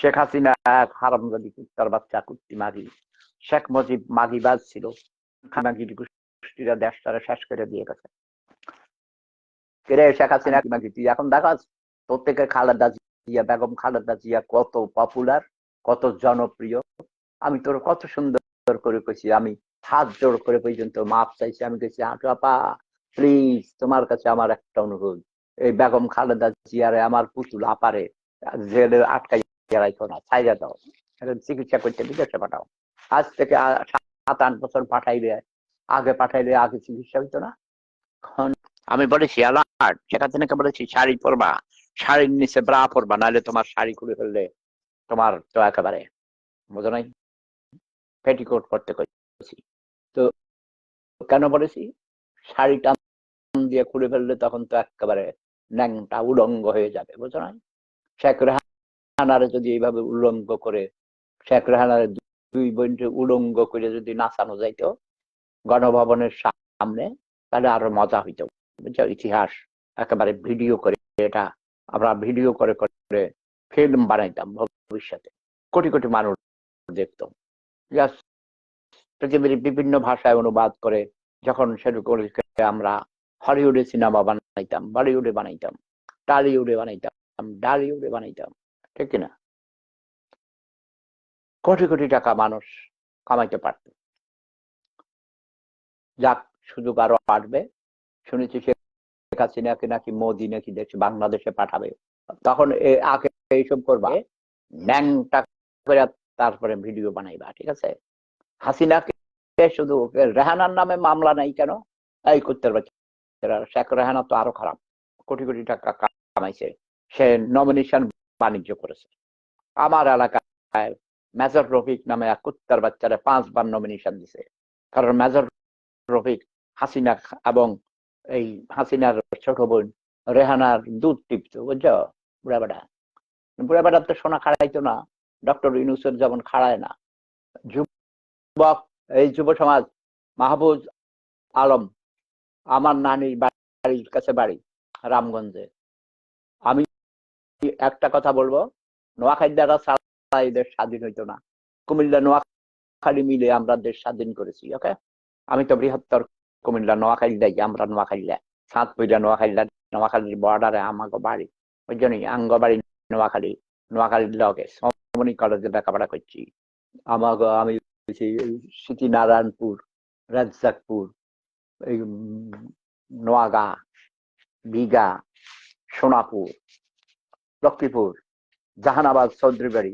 শেখ হাসিনা এক হারামজাদি কুত্তার বাচ্চা, কুত্তি মাগি। শেখ মুজিব মাগিবাজ ছিল, মাগি গোষ্ঠীরা দেশটারে শেষ করে দিয়ে গেছে। শেখ হাসিনা মাগি, তুই এখন দেখাস তোর থেকে খালেদা জিয়া, বেগম খালেদা জিয়া কত পপুলার, কত জনপ্রিয়। আমি তোর কত সুন্দর করে কইছি, আমি হাত জোড় করে পর্যন্ত মাপ চাইছি। আমি কইছি আপা প্লিজ, তোমার কাছে আমার একটা অনুরোধ, এই বেগম খালেদা জিয়ারে আমার পুতুল আপারে জেলে আটকাই রাখো না, ছাইরা দাও, চিকিৎসা করতে বিদেশে পাঠাও। আজ থেকে 7-8 বছর পাঠাইবে, আগে পাঠাইলে আগে চিকিৎসা হইতো না। আমি বলেছি অ্যালার্ট, শেখ হাসিনাকে বলেছি শাড়ি পরবা, শাড়ির নিচে ব্রা পরবা, নাহলে তোমার শাড়ি খুলে ফেললে তোমার তো একেবারে বোঝো নাই, পেটিকোট পরতে করেছি। তো কেন বলেছি, শাড়ি টান দিয়ে খুলে ফেললে তখন তো একেবারে ন্যাংটা উলঙ্গ হয়ে যাবে, বুঝো নাই। শেখ রেহানারে যদি এইভাবে উলঙ্গ করে, শেখ রেহানারে 2 বোনকে উলঙ্গ করে যদি নাচানো যাইতো গণভবনের সামনে, তাহলে আরো মজা হইতো, বুঝছো। ইতিহাস একেবারে ভিডিও করে, এটা আমরা ভিডিও করে করে ফিল্ম বানাইতাম ভবিষ্যতে, কোটি কোটি মানুষ দেখতো। পৃথিবীর বিভিন্ন ভাষায় অনুবাদ করে যখন সেরকম আমরা হলিউডে সিনেমা বানাইতাম, বলিউডে বানাইতাম, টালিউডে বানাইতাম, ডালিউডে বানাইতাম, ঠিক কিনা? কোটি কোটি টাকা মানুষ কামাইতে পারত। যাক, সুযোগ আরো আসবে। শুনেছি শেখ হাসিনাকে নাকি মোদি নাকি দেখছি বাংলাদেশে পাঠাবে, তখন আগে এইসব করবা, ন্যাংটা করে তারপরে ভিডিও বানাইবা, ঠিক আছে। হাসিনাকে শুধু রেহানার নামে মামলা নাই কেন? এই করতে পারছে, শেখ রেহানা তো আরো খারাপ, কোটি কোটি টাকা কামাইছে, সে নমিনেশন বাণিজ্য করেছে। আমার এলাকায় মেজর রফিক নামে এক কুত্তার বাচ্চারা 5 বার নমিনেশন দিছে, কারণ মেজর রফিক হাসিনা এবং এই হাসিনার ছোট বোন রেহানার দুধ টিপতো, বুঝছো। বুড়া বেটার তো সোনা খাড়াইতো না, ডক্টর ইউনূসের যেমন খাড়ায় না। যুবক, এই যুব সমাজ, মাহবুজ আলম, আমার নানির বাড়ির কাছে বাড়ি রামগঞ্জে। আমি একটা কথা বলবো, নোয়াখালী দ্বারা ছাড়া এই দেশ স্বাধীন হইতো না। কুমিল্লা নোয়াখালী মিলে আমরা দেশ স্বাধীন করেছি, ওকে। আমি তো বৃহত্তর কুমিল্লা নোয়াখালী দেয়, আমরা নোয়াখালী সাতপুরা নোয়াখালী, নোয়াখালীর বর্ডারে আমাকে বাড়ি, ওই জন্যই আঙ্গ বাড়ি নোয়াখালী, নোয়াখালীর লগে সমনি কলেজে লেখাপড়া করছি। আমাকে আমি স্মৃতিনারায়ণপুর, রাজ্জাকপুর, এই নোয়াগা, বিঘা, সোনাপুর, লক্ষ্মীপুর, জাহানাবাদ, চৌধুরীবাড়ি,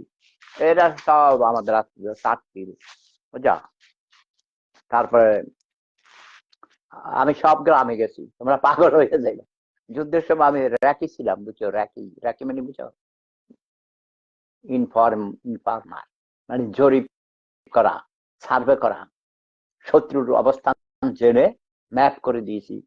এরা সব আমাদের আত্মীয়, 7 বুঝা। তারপরে আমি সব গ্রামে গেছি, তোমরা পাগল হয়ে যাই। যুদ্ধের সময় আমি র্যাকি ছিলাম, বুঝছো। র্যাকি মানে বুঝছো, ইনফর্মার, মানে জরিপ করা, সার্ভে করা, শত্রুর অবস্থান জেনে ম্যাপ করে দিয়েছি,